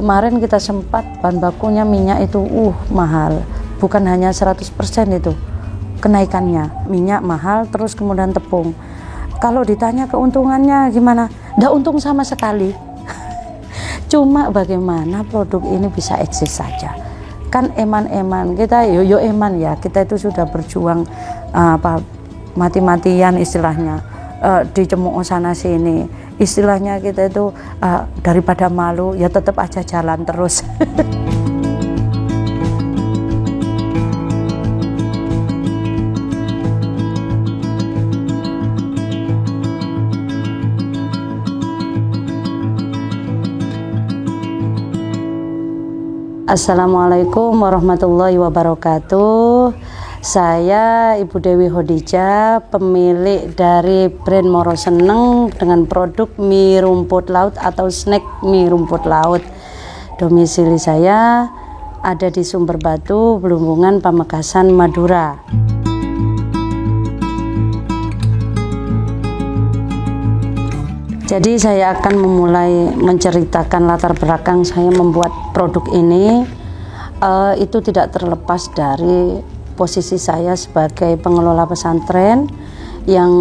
Kemarin kita sempat bahan bakunya minyak itu mahal, bukan hanya 100% itu kenaikannya. Minyak mahal, terus kemudian tepung. Kalau ditanya keuntungannya gimana? Nggak untung sama sekali. Cuma bagaimana produk ini bisa eksis saja. Kan eman-eman kita, yo eman ya, kita itu sudah berjuang mati-matian istilahnya, dicemooh sana sini. Istilahnya kita itu daripada malu ya tetap aja jalan terus. Assalamualaikum warahmatullahi wabarakatuh. Saya Ibu Dewi Hodijah, pemilik dari brand Moro Seneng dengan produk mie rumput laut atau snack mie rumput laut. Domisili saya ada di Sumber Batu, Belumpungan, Pamekasan, Madura. Jadi saya akan memulai menceritakan latar belakang saya membuat produk ini. Itu tidak terlepas dari posisi saya sebagai pengelola pesantren, yang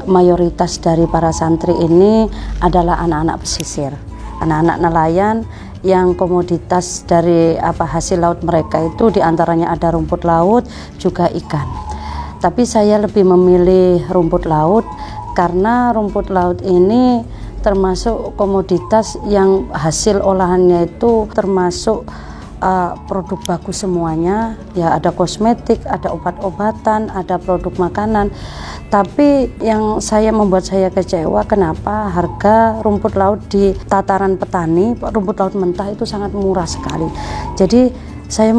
mayoritas dari para santri ini adalah anak-anak pesisir, anak-anak nelayan yang komoditas dari hasil laut mereka itu diantaranya ada rumput laut juga ikan. Tapi saya lebih memilih rumput laut karena rumput laut ini termasuk komoditas yang hasil olahannya itu termasuk produk baku semuanya ya, ada kosmetik, ada obat-obatan, ada produk makanan. Tapi yang membuat saya kecewa, kenapa harga rumput laut di tataran petani, rumput laut mentah itu sangat murah sekali. Jadi saya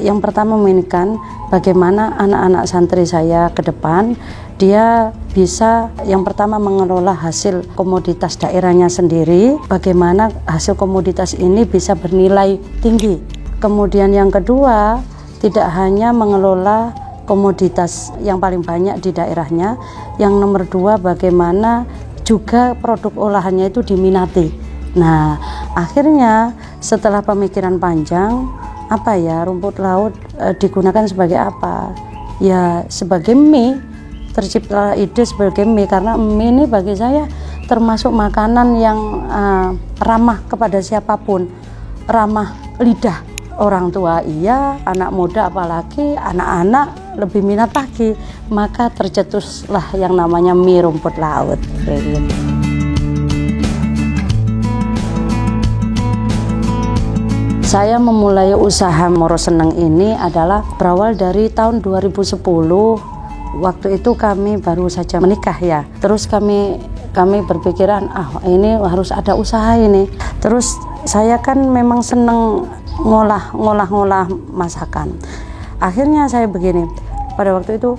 yang pertama menginginkan bagaimana anak-anak santri saya ke depan dia bisa yang pertama mengelola hasil komoditas daerahnya sendiri, bagaimana hasil komoditas ini bisa bernilai tinggi. Kemudian yang kedua, tidak hanya mengelola komoditas yang paling banyak di daerahnya, yang nomor dua bagaimana juga produk olahannya itu diminati. Nah, akhirnya setelah pemikiran panjang, rumput laut digunakan sebagai apa? Ya sebagai mie. Tercipta ide sebagai mie karena mie ini bagi saya termasuk makanan yang ramah kepada siapapun, ramah lidah orang tua iya, anak muda apalagi anak-anak lebih minat lagi, maka tercetuslah yang namanya mie rumput laut. Saya memulai usaha Moro Seneng ini adalah berawal dari tahun 2010. Waktu itu kami baru saja menikah ya. Terus kami berpikiran ini harus ada usaha ini. Terus saya kan memang seneng ngolah masakan. Akhirnya saya begini. Pada waktu itu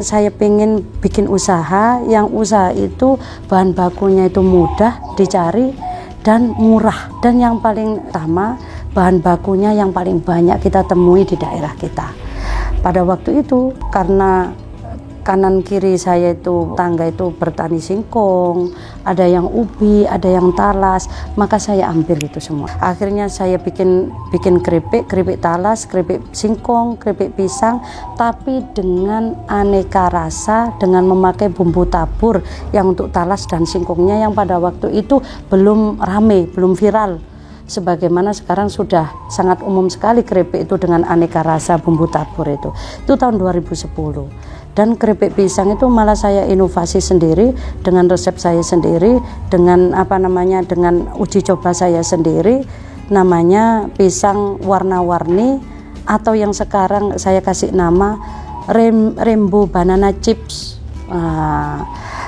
saya pengen bikin usaha, yang usaha itu bahan bakunya itu mudah dicari dan murah, dan yang paling utama bahan bakunya yang paling banyak kita temui di daerah kita. Pada waktu itu karena kanan kiri saya itu tangga itu bertani singkong, ada yang ubi, ada yang talas, maka saya ambil itu semua. Akhirnya saya bikin keripik talas, keripik singkong, keripik pisang, tapi dengan aneka rasa, dengan memakai bumbu tabur yang untuk talas dan singkongnya yang pada waktu itu belum rame, belum viral. Sebagaimana sekarang sudah sangat umum sekali keripik itu dengan aneka rasa bumbu tabur itu tahun 2010. Dan keripik pisang itu malah saya inovasi sendiri dengan resep saya sendiri, dengan dengan uji coba saya sendiri, namanya pisang warna-warni atau yang sekarang saya kasih nama rainbow banana chips.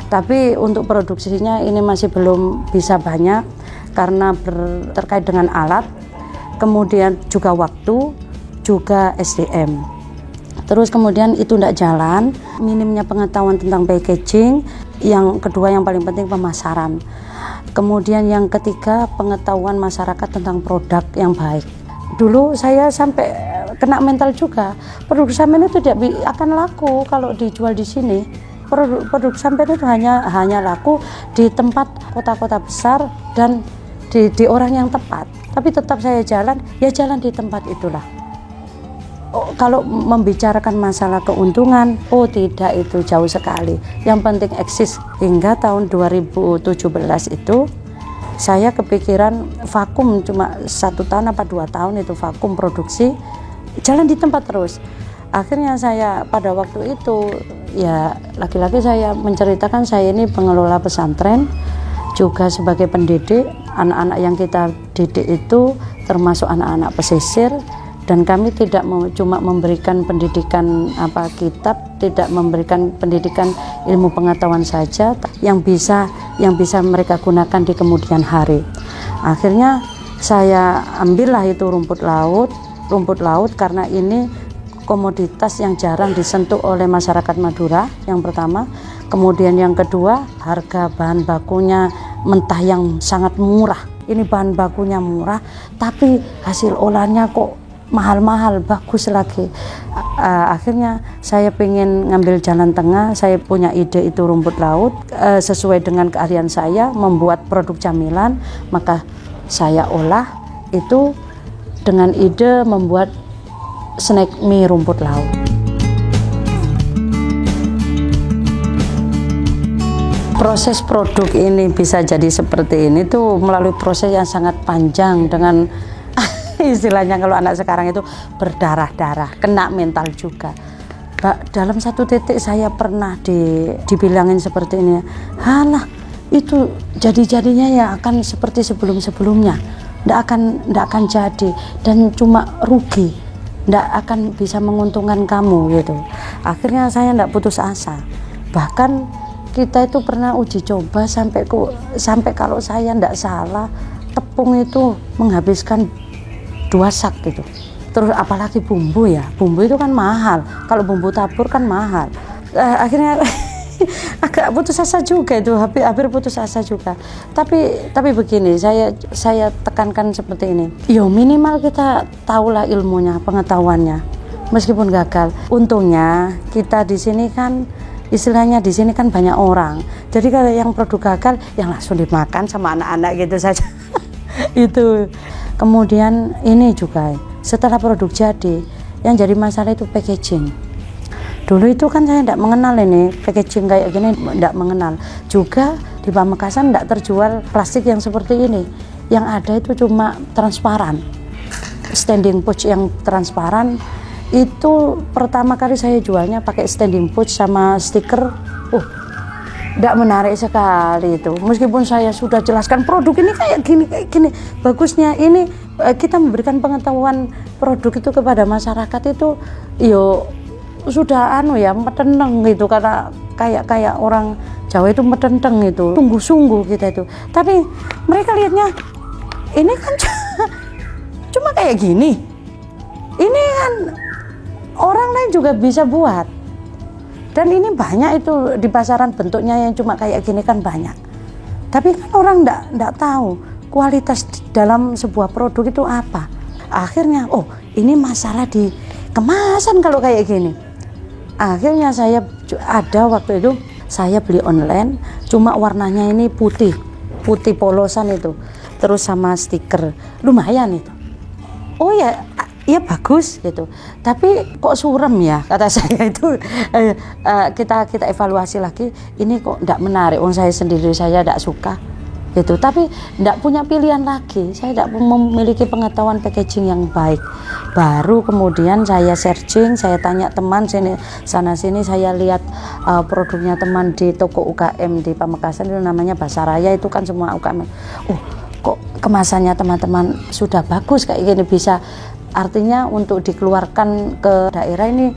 Tapi untuk produksinya ini masih belum bisa banyak karena terkait dengan alat, kemudian juga waktu, juga SDM. Terus kemudian itu tidak jalan, minimnya pengetahuan tentang packaging. Yang kedua yang paling penting pemasaran. Kemudian yang ketiga pengetahuan masyarakat tentang produk yang baik. Dulu saya sampai kena mental juga, produk sampean itu tidak akan laku kalau dijual di sini. Produk sampean itu hanya laku di tempat kota-kota besar dan di orang yang tepat. Tapi tetap saya jalan, ya jalan di tempat itulah. Kalau membicarakan masalah keuntungan, tidak, itu jauh sekali. Yang penting eksis. Hingga tahun 2017 itu saya kepikiran vakum, cuma 1 tahun apa 2 tahun itu vakum produksi, jalan di tempat terus. Akhirnya saya pada waktu itu, ya lagi-lagi saya menceritakan saya ini pengelola pesantren, juga sebagai pendidik. Anak-anak yang kita didik itu termasuk anak-anak pesisir, dan kami tidak cuma memberikan pendidikan kitab, tidak memberikan pendidikan ilmu pengetahuan saja yang bisa mereka gunakan di kemudian hari. Akhirnya saya ambillah itu rumput laut karena ini komoditas yang jarang disentuh oleh masyarakat Madura, yang pertama. Kemudian yang kedua, harga bahan bakunya mentah yang sangat murah. Ini bahan bakunya murah, tapi hasil olahannya kok mahal-mahal, bagus lagi. Akhirnya saya pengen ngambil jalan tengah. Saya punya ide itu rumput laut, sesuai dengan keahlian saya membuat produk camilan, maka saya olah itu dengan ide membuat snack mie rumput laut. Proses produk ini bisa jadi seperti ini tuh melalui proses yang sangat panjang, dengan istilahnya kalau anak sekarang itu berdarah-darah, kena mental juga. Dalam satu titik saya pernah dibilangin seperti ini, halah itu jadi-jadinya ya akan seperti sebelum-sebelumnya, ndak akan jadi dan cuma rugi, ndak akan bisa menguntungkan kamu gitu. Akhirnya saya ndak putus asa. Bahkan kita itu pernah uji coba sampai kalau saya ndak salah, tepung itu menghabiskan 2 sak gitu. Terus apalagi bumbu itu kan mahal, kalau bumbu tabur kan mahal. Akhirnya agak putus asa juga itu, hampir putus asa juga. Tapi begini, saya tekankan seperti ini, yo minimal kita tahulah ilmunya, pengetahuannya, meskipun gagal. Untungnya kita di sini kan, istilahnya di sini kan banyak orang, jadi kalau yang produk gagal yang langsung dimakan sama anak-anak gitu saja. Itu kemudian ini juga setelah produk jadi, yang jadi masalah itu packaging. Dulu itu kan saya tidak mengenal ini packaging kayak gini, tidak mengenal. Juga di Pamekasan tidak terjual plastik yang seperti ini, yang ada itu cuma transparan, standing pouch yang transparan. Itu pertama kali saya jualnya pakai standing pouch sama stiker. Tidak menarik sekali itu. Meskipun saya sudah jelaskan produk ini kayak gini, bagusnya ini, kita memberikan pengetahuan produk itu kepada masyarakat itu, yo sudah metenteng gitu, karena kayak orang Jawa itu metenteng itu, sungguh-sungguh kita itu. Tapi mereka lihatnya ini kan cuma kayak gini. Ini kan orang lain juga bisa buat. Dan ini banyak itu di pasaran, bentuknya yang cuma kayak gini kan banyak. Tapi kan orang enggak tahu kualitas dalam sebuah produk itu apa. Akhirnya, ini masalah di kemasan kalau kayak gini. Akhirnya saya ada waktu itu saya beli online, cuma warnanya ini putih polosan itu, terus sama stiker, lumayan itu. Iya bagus gitu, tapi kok surem ya, kata saya itu. Kita evaluasi lagi, ini kok tidak menarik, saya sendiri saya tidak suka gitu. Tapi tidak punya pilihan lagi, saya tidak memiliki pengetahuan packaging yang baik. Baru kemudian saya searching, saya tanya teman sana sini, saya lihat produknya teman di toko UKM di Pamekasan itu namanya Basaraya, itu kan semua UKM. Kok kemasannya teman-teman sudah bagus kayak gini, bisa, artinya untuk dikeluarkan ke daerah ini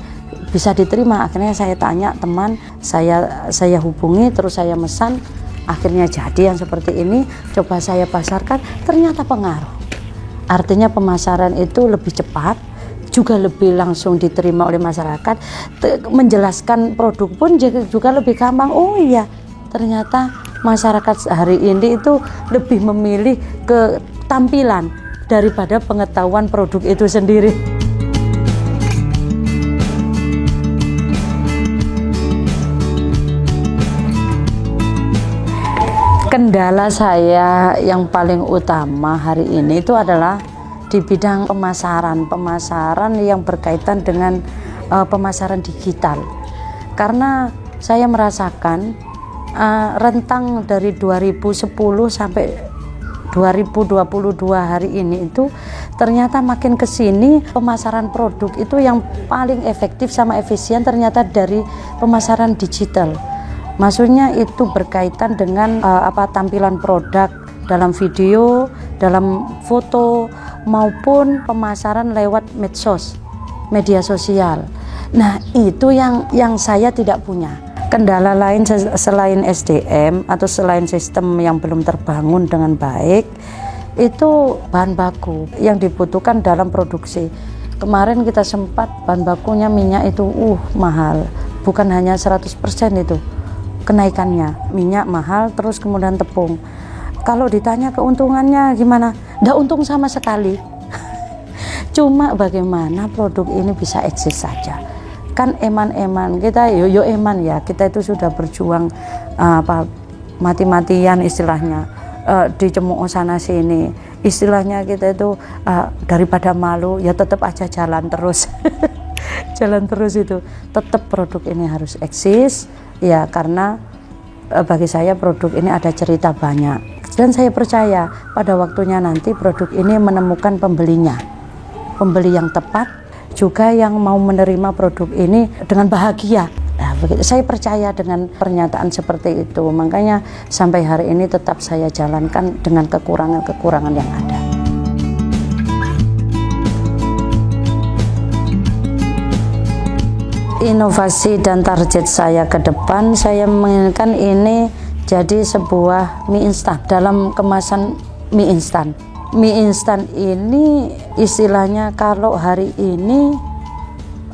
bisa diterima. Akhirnya saya tanya teman, saya hubungi, terus saya mesan. Akhirnya jadi yang seperti ini, coba saya pasarkan, ternyata pengaruh. Artinya pemasaran itu lebih cepat, juga lebih langsung diterima oleh masyarakat. Menjelaskan produk pun juga lebih gampang. Oh iya, ternyata masyarakat hari ini itu lebih memilih ke tampilan daripada pengetahuan produk itu sendiri. Kendala saya yang paling utama hari ini itu adalah di bidang pemasaran yang berkaitan dengan pemasaran digital. Karena saya merasakan rentang dari 2010 sampai 2022 hari ini itu ternyata makin kesini pemasaran produk itu yang paling efektif sama efisien ternyata dari pemasaran digital. Maksudnya itu berkaitan dengan tampilan produk dalam video, dalam foto maupun pemasaran lewat medsos, media sosial. Nah, itu yang saya tidak punya. Kendala lain selain SDM atau selain sistem yang belum terbangun dengan baik, itu bahan baku yang dibutuhkan dalam produksi. Kemarin kita sempat bahan bakunya minyak itu mahal, bukan hanya 100% itu kenaikannya. Minyak mahal, terus kemudian tepung. Kalau ditanya keuntungannya gimana? Nggak untung sama sekali. Cuma bagaimana produk ini bisa eksis saja. Kan eman-eman kita, yo eman ya, kita itu sudah berjuang mati-matian istilahnya, dicemooh sana sini. Istilahnya kita itu daripada malu ya tetap aja jalan terus. Jalan terus itu. Tetap produk ini harus eksis. Ya, karena bagi saya produk ini ada cerita banyak dan saya percaya pada waktunya nanti produk ini menemukan pembelinya, pembeli yang tepat juga yang mau menerima produk ini dengan bahagia. Nah, begitu. Saya percaya dengan pernyataan seperti itu, makanya sampai hari ini tetap saya jalankan dengan kekurangan-kekurangan yang ada. Inovasi dan target saya ke depan, saya menginginkan ini jadi sebuah mie instan dalam kemasan mie instan. Mie instan ini istilahnya kalau hari ini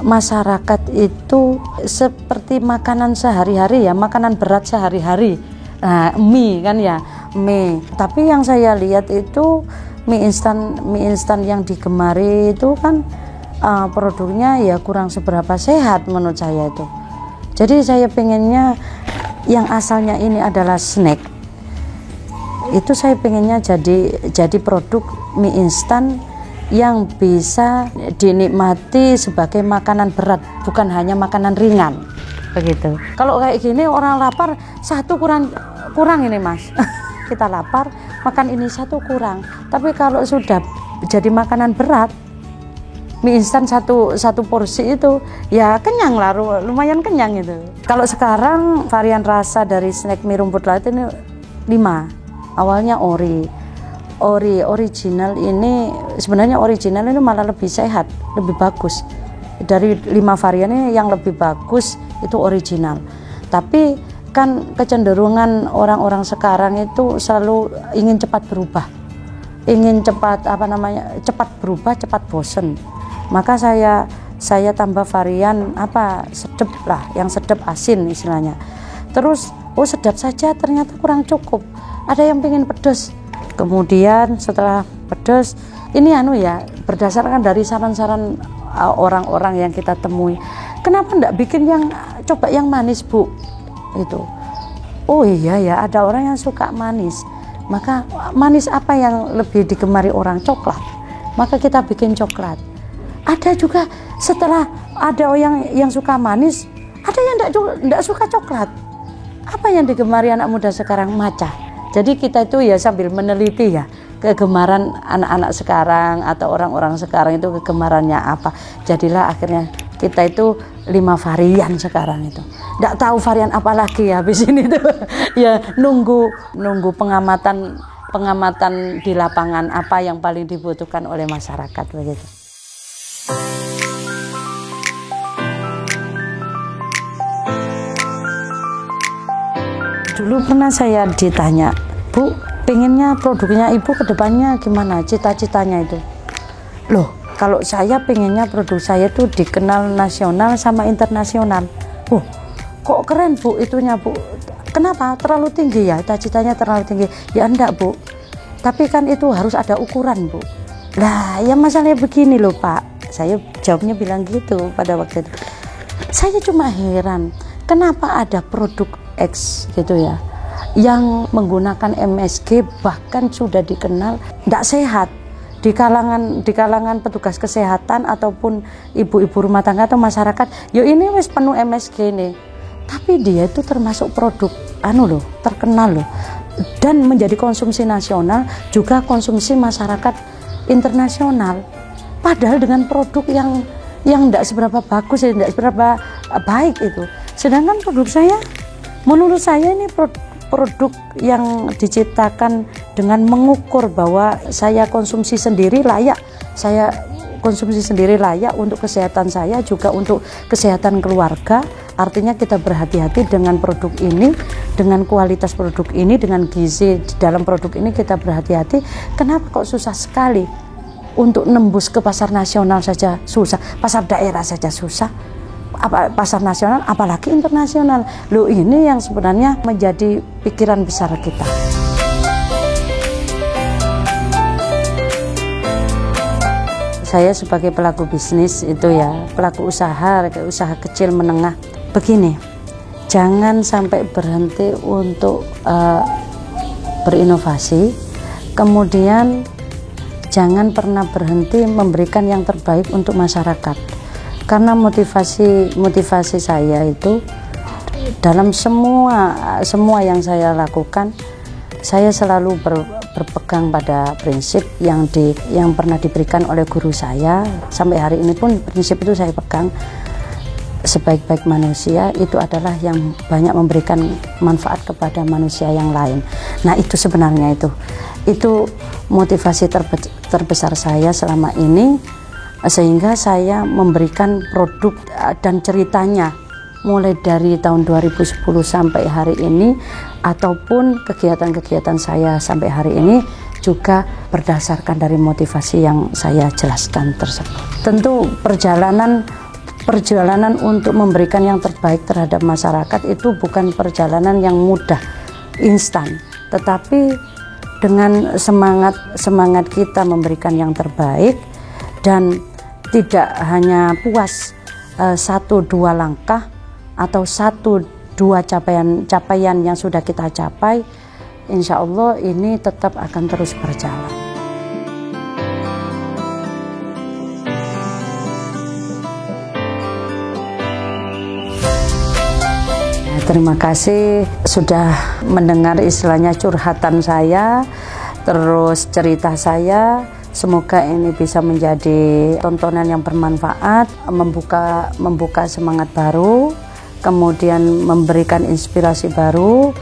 masyarakat itu seperti makanan sehari-hari ya, makanan berat sehari-hari. Nah, mie kan ya, mie. Tapi yang saya lihat itu mie instan yang digemari itu kan produknya ya kurang seberapa sehat menurut saya itu. Jadi saya pengennya yang asalnya ini adalah snack, itu saya pengennya jadi produk mie instan yang bisa dinikmati sebagai makanan berat, bukan hanya makanan ringan begitu. Kalau kayak gini orang lapar satu kurang ini mas. Kita lapar makan ini satu kurang, tapi kalau sudah jadi makanan berat, mie instan satu porsi itu ya kenyang lah, lumayan kenyang itu. Kalau sekarang varian rasa dari snack mie rumput laut ini 5. Awalnya original ini sebenarnya original ini malah lebih sehat, lebih bagus. Dari 5 varian ini yang lebih bagus itu original. Tapi kan kecenderungan orang-orang sekarang itu selalu ingin cepat berubah. Ingin cepat cepat berubah, cepat bosen. Maka saya tambah varian sedep lah, yang sedep asin istilahnya. Terus sedap saja ternyata kurang cukup, ada yang pengen pedas. Kemudian setelah pedas ini berdasarkan dari saran-saran orang-orang yang kita temui, kenapa enggak bikin coba yang manis bu itu. Oh iya ya, ada orang yang suka manis, maka manis apa yang lebih digemari orang? Coklat, maka kita bikin coklat. Ada juga setelah ada yang suka manis, ada yang enggak suka coklat. Apa yang digemari anak muda sekarang? Matcha. Jadi kita itu ya sambil meneliti ya kegemaran anak-anak sekarang atau orang-orang sekarang itu kegemarannya apa. Jadilah akhirnya kita itu 5 varian sekarang itu. Enggak tahu varian apa lagi ya habis ini tuh. Ya nunggu pengamatan di lapangan apa yang paling dibutuhkan oleh masyarakat begitu. Dulu pernah saya ditanya, Bu, pengennya produknya Ibu ke depannya gimana? Cita-citanya itu. Loh, kalau saya pengennya produk saya itu dikenal nasional sama internasional. Kok keren Bu itunya Bu. Kenapa? Terlalu tinggi ya, cita-citanya terlalu tinggi. Ya enggak Bu, tapi kan itu harus ada ukuran Bu. Lah ya masalahnya begini loh Pak. Saya jawabnya bilang gitu pada waktu itu. Saya cuma heran, kenapa ada produk X gitu ya, yang menggunakan MSG bahkan sudah dikenal tidak sehat di kalangan petugas kesehatan ataupun ibu-ibu rumah tangga atau masyarakat. Yo ini wis penuh MSG nih. Tapi dia itu termasuk produk terkenal loh. Dan menjadi konsumsi nasional juga konsumsi masyarakat internasional. Padahal dengan produk yang tidak seberapa bagus, tidak seberapa baik itu. Sedangkan produk saya, menurut saya ini produk yang diciptakan dengan mengukur bahwa saya konsumsi sendiri layak, untuk kesehatan saya, juga untuk kesehatan keluarga. Artinya kita berhati-hati dengan produk ini, dengan kualitas produk ini, dengan gizi di dalam produk ini kita berhati-hati. Kenapa kok susah sekali untuk nembus ke pasar nasional saja susah, pasar daerah saja susah, pasar nasional apalagi internasional. Loh, ini yang sebenarnya menjadi pikiran besar kita. Saya sebagai pelaku bisnis itu ya, pelaku usaha kecil menengah, begini, jangan sampai berhenti untuk berinovasi, kemudian jangan pernah berhenti memberikan yang terbaik untuk masyarakat. Karena motivasi saya itu dalam semua yang saya lakukan, saya selalu berpegang pada prinsip yang pernah diberikan oleh guru saya. Sampai hari ini pun prinsip itu saya pegang. Sebaik-baik manusia itu adalah yang banyak memberikan manfaat kepada manusia yang lain. Nah, itu sebenarnya itu motivasi terbesar saya selama ini, sehingga saya memberikan produk dan ceritanya mulai dari tahun 2010 sampai hari ini, ataupun kegiatan-kegiatan saya sampai hari ini juga berdasarkan dari motivasi yang saya jelaskan tersebut. Tentu perjalanan untuk memberikan yang terbaik terhadap masyarakat itu bukan perjalanan yang mudah, instan, tetapi dengan semangat kita memberikan yang terbaik dan tidak hanya puas 1-2 langkah atau 1-2 capaian yang sudah kita capai, insya Allah ini tetap akan terus berjalan. Terima kasih sudah mendengar istilahnya curhatan saya, terus cerita saya. Semoga ini bisa menjadi tontonan yang bermanfaat, membuka semangat baru, kemudian memberikan inspirasi baru.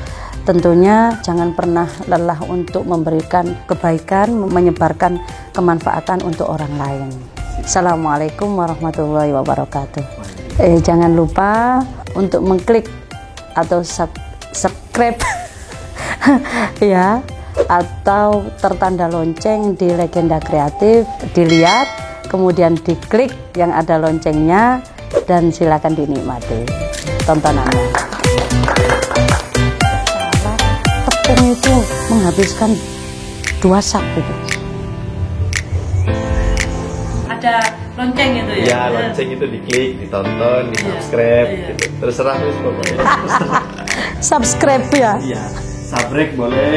Tentunya jangan pernah lelah untuk memberikan kebaikan, menyebarkan kemanfaatan untuk orang lain. Assalamualaikum warahmatullahi wabarakatuh. Jangan lupa untuk mengklik atau subscribe ya, atau tertanda lonceng di Legenda Kreatif, dilihat, kemudian diklik yang ada loncengnya, dan silakan dinikmati tontonannya. Tepung itu menghabiskan 2 sak gitu. Ada lonceng itu ya? Ya, lonceng itu diklik, ditonton, di subscribe, gitu. Terserah terus pokoknya. Subscribe ya? Iya, sabrek boleh.